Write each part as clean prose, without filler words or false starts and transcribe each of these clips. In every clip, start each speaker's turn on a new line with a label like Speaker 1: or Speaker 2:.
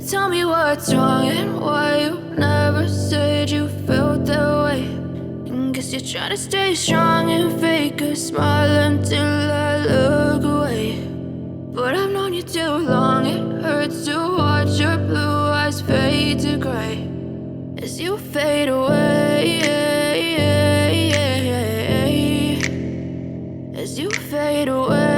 Speaker 1: Tell me what's wrong and why you never said you felt that way. And guess you're trying to stay strong and fake a smile until I look away. But I've known you too long, it hurts to watch your blue eyes fade to gray as you fade away, as you fade away.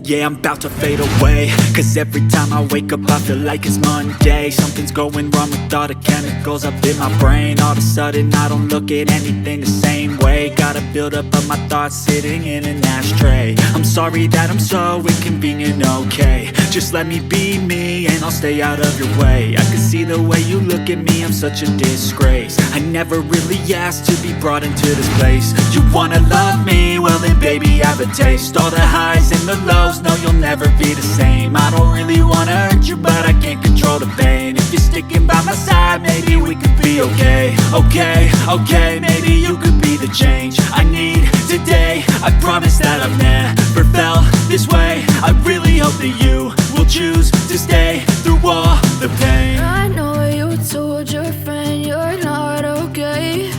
Speaker 2: Yeah, I'm about to fade away, cause every time I wake up I feel like it's Monday. Something's going wrong with all the chemicals up in my brain. All of a sudden I don't look at anything the same way. Got a buildup of my thoughts sitting in an ashtray. I'm sorry that I'm so inconvenient, okay. Just let me be me and I'll stay out of your way. I can see the way you look at me, I'm such a disgrace. I never really asked to be brought into this place. You wanna love me? Well then baby, have a taste. All the highs and the lows, no, you'll never be the same. I don't really wanna hurt you, but I can't control the pain. If you're sticking by my side, maybe we could be okay. Okay, maybe you could be the change I need today. I promise that I've never felt this way. I really hope that you will choose to stay through all the pain.
Speaker 1: I know you told your friend you're not okay,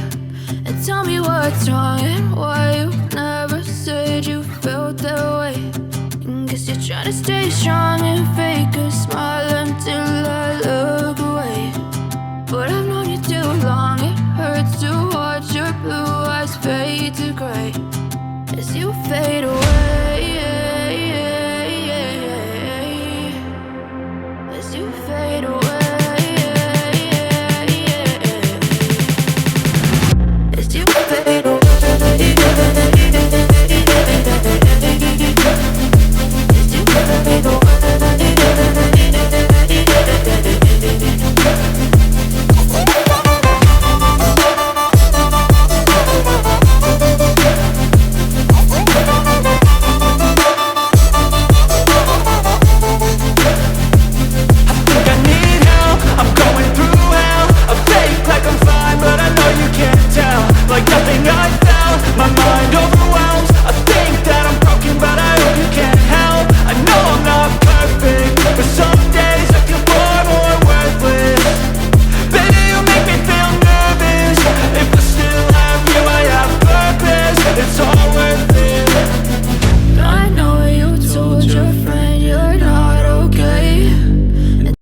Speaker 1: and tell me what's wrong and why you never said you felt that way. And guess you're trying to stay strong and fake a smile until I look away. But I've known you too long, it hurts to watch your blue eyes fade to gray as you fade away.